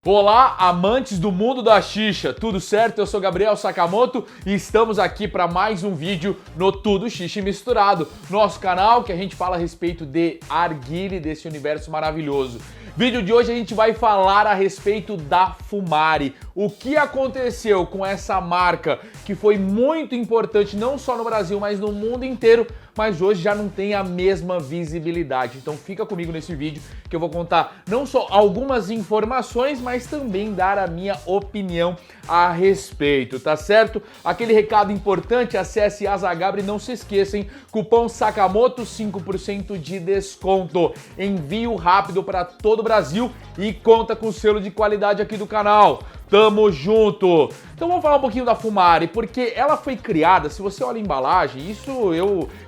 Olá, amantes do mundo da xixa, tudo certo? Eu sou Gabriel Sakamoto e estamos aqui para mais um vídeo no Tudo Xixa Misturado, nosso canal que a gente fala a respeito de arguile, desse universo maravilhoso. Vídeo de hoje a gente vai falar a respeito da Fumari. O que aconteceu com essa marca que foi muito importante não só no Brasil, mas no mundo inteiro, mas hoje já não tem a mesma visibilidade. Então fica comigo nesse vídeo que eu vou contar não só algumas informações, mas também dar a minha opinião a respeito, tá certo? Aquele recado importante, acesse Asagabra e não se esqueçam, cupom Sakamoto 5% de desconto. Envio rápido para todo o Brasil e conta com o selo de qualidade aqui do canal. Tamo junto! Então vamos falar um pouquinho da Fumari, porque ela foi criada, se você olha a embalagem,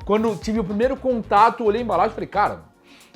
quando tive o primeiro contato, olhei a embalagem e falei, cara,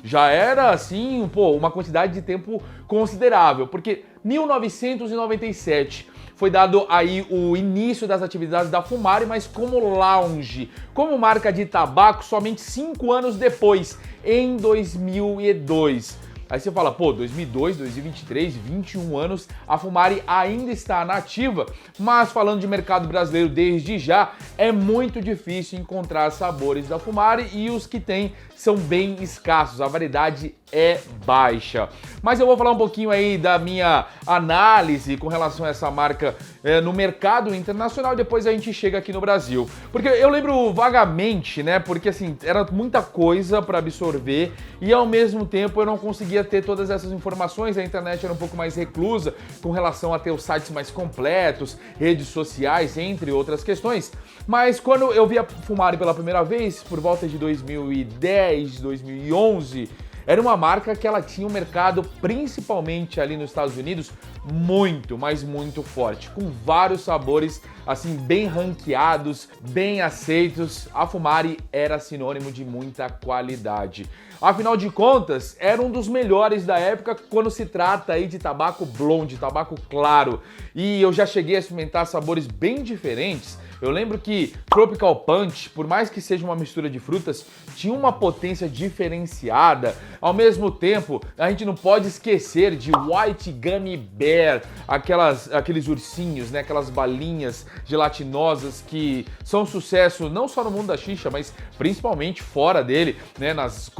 já era assim, uma quantidade de tempo considerável, porque 1997 foi dado aí o início das atividades da Fumari, mas como lounge, como marca de tabaco, somente 5 anos depois, em 2002. Aí você fala, 2002, 2023, 21 anos, a Fumari ainda está nativa, mas falando de mercado brasileiro desde já, é muito difícil encontrar sabores da Fumari e os que tem são bem escassos, a variedade é baixa. Mas eu vou falar um pouquinho aí da minha análise com relação a essa marca no mercado internacional e depois a gente chega aqui no Brasil. Porque eu lembro vagamente, né, porque assim, era muita coisa para absorver e ao mesmo tempo eu não conseguia ter todas essas informações, a internet era um pouco mais reclusa com relação a ter os sites mais completos, redes sociais, entre outras questões. Mas quando eu vi a Fumari pela primeira vez, por volta de 2010, 2011, era uma marca que ela tinha um mercado, principalmente ali nos Estados Unidos, muito, mas muito forte, com vários sabores assim bem ranqueados, bem aceitos. A Fumari era sinônimo de muita qualidade. Afinal de contas, era um dos melhores da época quando se trata aí de tabaco blonde, tabaco claro. E eu já cheguei a experimentar sabores bem diferentes. Eu lembro que Tropical Punch, por mais que seja uma mistura de frutas, tinha uma potência diferenciada. Ao mesmo tempo, a gente não pode esquecer de White Gummy Bear, aqueles ursinhos, né, aquelas balinhas gelatinosas que são sucesso não só no mundo da xixa, mas principalmente fora dele, né, nas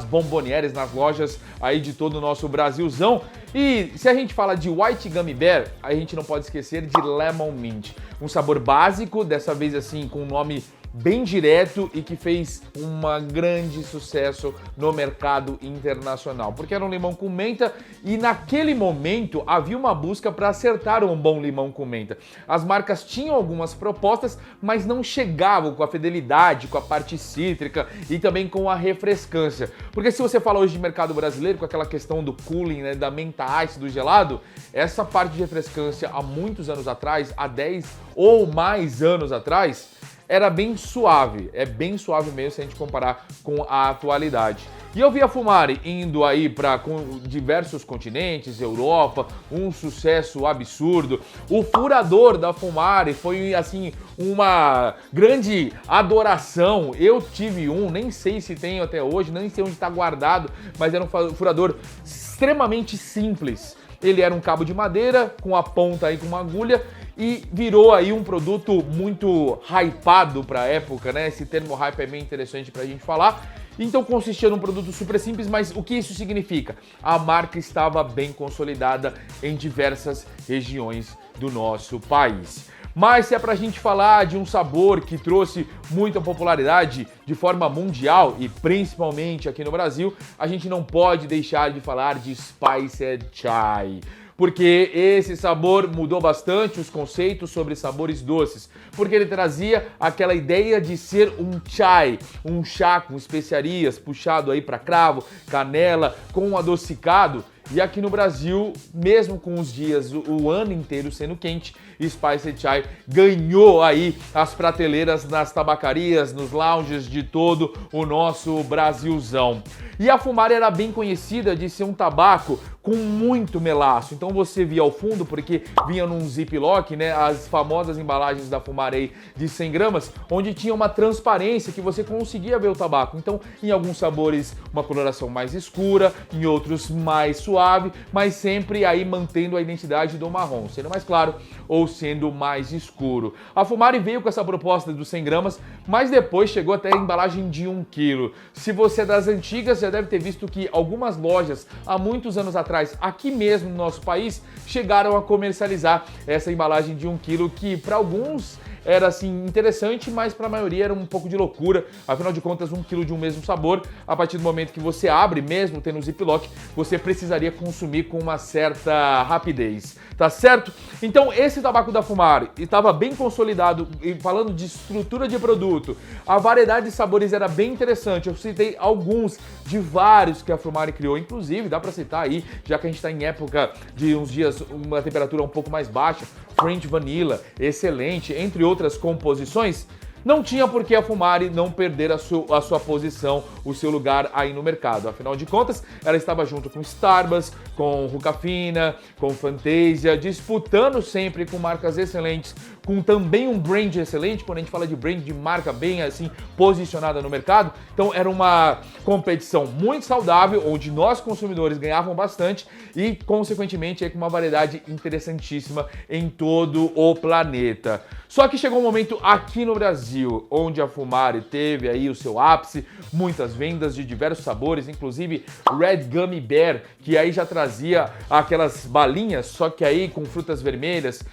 bombonieres, nas lojas aí de todo o nosso Brasilzão. E se a gente fala de White Gummy Bear, a gente não pode esquecer de Lemon Mint, um sabor básico, dessa vez assim com um nome bem direto e que fez um grande sucesso no mercado internacional, porque era um limão com menta e naquele momento havia uma busca para acertar um bom limão com menta. As marcas tinham algumas propostas, mas não chegavam com a fidelidade, com a parte cítrica e também com a refrescância. Porque se você fala hoje de mercado brasileiro, com aquela questão do cooling, né, da menta ice, do gelado, essa parte de refrescância há muitos anos atrás, há 10 ou mais anos atrás, era bem suave, é bem suave mesmo se a gente comparar com a atualidade. E eu vi a Fumari indo aí para diversos continentes, Europa, um sucesso absurdo. O furador da Fumari foi assim uma grande adoração. Eu tive um, nem sei se tenho até hoje, nem sei onde está guardado, mas era um furador extremamente simples. Ele era um cabo de madeira com a ponta aí com uma agulha e virou aí um produto muito hypado para a época, né? Esse termo hype é bem interessante para a gente falar. Então consistia num produto super simples, mas o que isso significa? A marca estava bem consolidada em diversas regiões do nosso país. Mas se é pra gente falar de um sabor que trouxe muita popularidade de forma mundial e principalmente aqui no Brasil, a gente não pode deixar de falar de Spiced Chai. Porque esse sabor mudou bastante os conceitos sobre sabores doces, porque ele trazia aquela ideia de ser um chai, um chá com especiarias, puxado aí para cravo, canela, com adocicado. E aqui no Brasil, mesmo com os dias, o ano inteiro sendo quente, Spiced Chai ganhou aí as prateleiras nas tabacarias, nos lounges de todo o nosso Brasilzão. E a Fumari era bem conhecida de ser um tabaco com muito melaço. Então você via ao fundo, porque vinha num ziplock, né, as famosas embalagens da Fumari de 100 gramas, onde tinha uma transparência que você conseguia ver o tabaco. Então, em alguns sabores, uma coloração mais escura, em outros mais suave, mas sempre aí mantendo a identidade do marrom, sendo mais claro ou sendo mais escuro. A Fumari veio com essa proposta dos 100 gramas, mas depois chegou até a embalagem de 1 kg. Se você é das antigas, já deve ter visto que algumas lojas, há muitos anos atrás, aqui mesmo no nosso país, chegaram a comercializar essa embalagem de 1 kg, que para alguns era assim interessante, mas para a maioria era um pouco de loucura. Afinal de contas, 1 kg de um mesmo sabor, a partir do momento que você abre, mesmo tendo ziplock, você precisaria consumir com uma certa rapidez, tá certo? Então esse tabaco da Fumari estava bem consolidado, e falando de estrutura de produto, a variedade de sabores era bem interessante. Eu citei alguns de vários que a Fumari criou, inclusive dá para citar aí, já que a gente está em época de uns dias uma temperatura um pouco mais baixa, French Vanilla, excelente, entre outras composições. Não tinha por que a Fumari não perder a sua posição, o seu lugar aí no mercado. Afinal de contas, ela estava junto com Starbucks, com Hookah Fina, com Fantasia, disputando sempre com marcas excelentes, com também um brand excelente, quando a gente fala de brand, de marca bem assim posicionada no mercado. Então era uma competição muito saudável, onde nós consumidores ganhavam bastante e, consequentemente, com uma variedade interessantíssima em todo o planeta. Só que chegou um momento aqui no Brasil, onde a Fumari teve aí o seu ápice, muitas vendas de diversos sabores, inclusive Red Gummy Bear, que aí já trazia aquelas balinhas, só que aí com frutas vermelhas.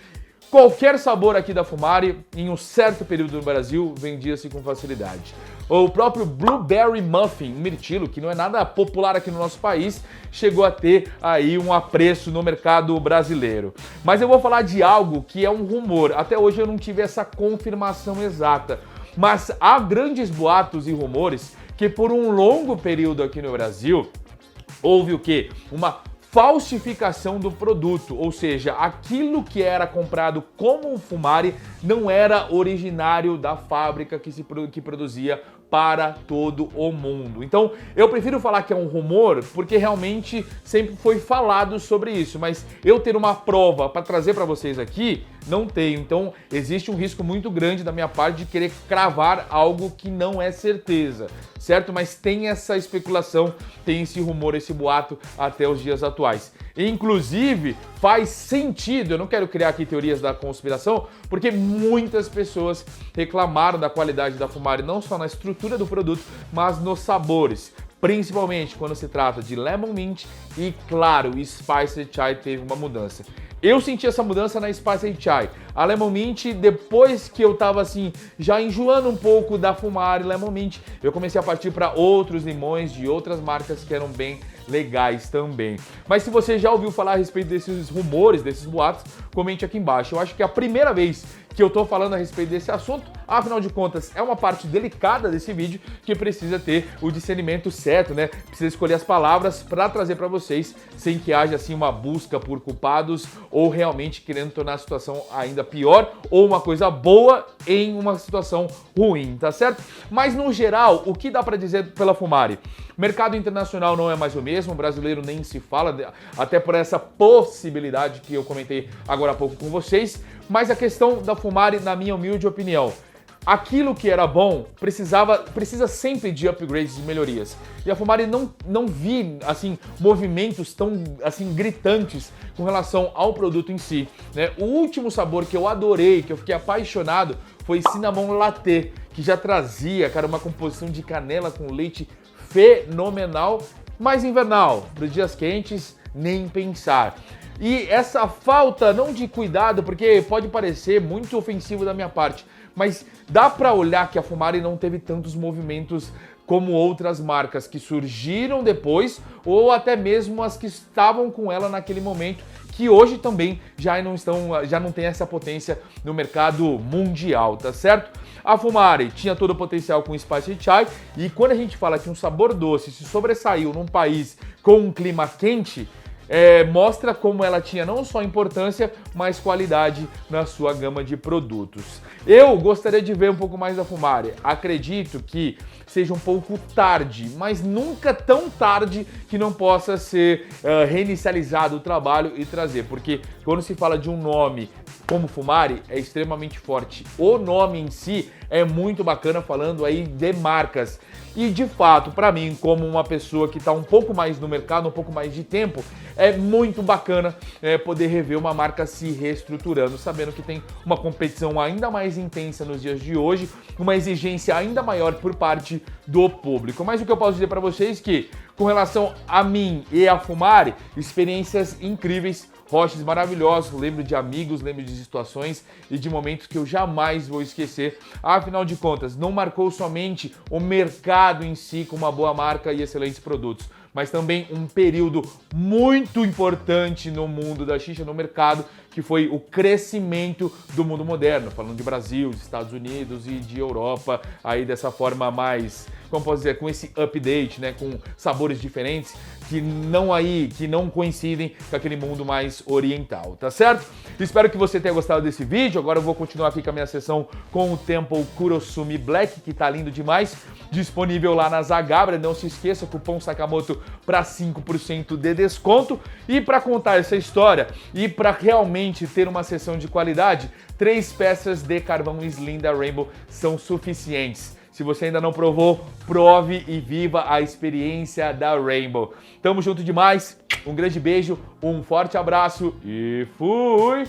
Qualquer sabor aqui da Fumari, em um certo período no Brasil, vendia-se com facilidade. O próprio Blueberry Muffin, um mirtilo, que não é nada popular aqui no nosso país, chegou a ter aí um apreço no mercado brasileiro. Mas eu vou falar de algo que é um rumor. Até hoje eu não tive essa confirmação exata. Mas há grandes boatos e rumores que por um longo período aqui no Brasil, houve o quê? Uma falsificação do produto, ou seja, aquilo que era comprado como um Fumari não era originário da fábrica que produzia para todo o mundo. Então, eu prefiro falar que é um rumor, porque realmente sempre foi falado sobre isso, mas eu ter uma prova para trazer para vocês aqui, não tenho. Então, existe um risco muito grande da minha parte de querer cravar algo que não é certeza, certo? Mas tem essa especulação, tem esse rumor, esse boato até os dias atuais. Inclusive, faz sentido, eu não quero criar aqui teorias da conspiração, porque muitas pessoas reclamaram da qualidade da Fumari, não só na estrutura do produto, mas nos sabores. Principalmente quando se trata de Lemon Mint e, claro, Spicy Chai teve uma mudança. Eu senti essa mudança na Spicy Chai. A Lemon Mint, depois que eu tava assim, já enjoando um pouco da Fumari Lemon Mint, eu comecei a partir para outros limões de outras marcas que eram bem legais também. Mas se você já ouviu falar a respeito desses rumores, desses boatos, comente aqui embaixo. Eu acho que é a primeira vez que eu tô falando a respeito desse assunto, afinal de contas é uma parte delicada desse vídeo que precisa ter o discernimento certo, né? Precisa escolher as palavras para trazer para vocês sem que haja assim uma busca por culpados ou realmente querendo tornar a situação ainda pior ou uma coisa boa em uma situação ruim, tá certo? Mas no geral, o que dá para dizer pela Fumari? Mercado internacional não é mais o mesmo, o brasileiro nem se fala, até por essa possibilidade que eu comentei agora há pouco com vocês, mas a questão da Fumari, na minha humilde opinião, aquilo que era bom precisa sempre de upgrades e melhorias. E a Fumari não vi assim movimentos tão assim gritantes com relação ao produto em si, né? O último sabor que eu adorei, que eu fiquei apaixonado, foi Cinnamon Latte, que já trazia, cara, uma composição de canela com leite fenomenal, mas invernal, para os dias quentes, nem pensar. E essa falta, não de cuidado, porque pode parecer muito ofensivo da minha parte, mas dá para olhar que a Fumari não teve tantos movimentos como outras marcas que surgiram depois, ou até mesmo as que estavam com ela naquele momento, que hoje também já não tem essa potência no mercado mundial, tá certo? A Fumari tinha todo o potencial com Spicy Chai, e quando a gente fala que um sabor doce se sobressaiu num país com um clima quente, mostra como ela tinha não só importância, mas qualidade na sua gama de produtos. Eu gostaria de ver um pouco mais da Fumari. Acredito que seja um pouco tarde, mas nunca tão tarde que não possa ser reinicializado o trabalho e trazer. Porque quando se fala de um nome como Fumari, é extremamente forte. O nome em si é muito bacana, falando aí de marcas. E de fato, para mim, como uma pessoa que está um pouco mais no mercado, um pouco mais de tempo, é muito bacana poder rever uma marca se reestruturando, sabendo que tem uma competição ainda mais intensa nos dias de hoje, uma exigência ainda maior por parte do público. Mas o que eu posso dizer para vocês é que, com relação a mim e a Fumari, experiências incríveis, roches maravilhosos, lembro de amigos, lembro de situações e de momentos que eu jamais vou esquecer. Afinal de contas, não marcou somente o mercado em si com uma boa marca e excelentes produtos, mas também um período muito importante no mundo da xixa, no mercado, que foi o crescimento do mundo moderno, falando de Brasil, de Estados Unidos e de Europa, aí dessa forma mais, como posso dizer, com esse update, né, com sabores diferentes, que não coincidem com aquele mundo mais oriental, tá certo? Espero que você tenha gostado desse vídeo. Agora eu vou continuar aqui com a minha sessão com o Temple Kurosumi Black, que tá lindo demais, disponível lá na Zagabra. Não se esqueça, cupom Sakamoto para 5% de desconto. E para contar essa história e para realmente ter uma sessão de qualidade, 3 peças de carvão Slim da Rainbow são suficientes. Se você ainda não provou, prove e viva a experiência da Rainbow. Tamo junto demais, um grande beijo, um forte abraço e fui!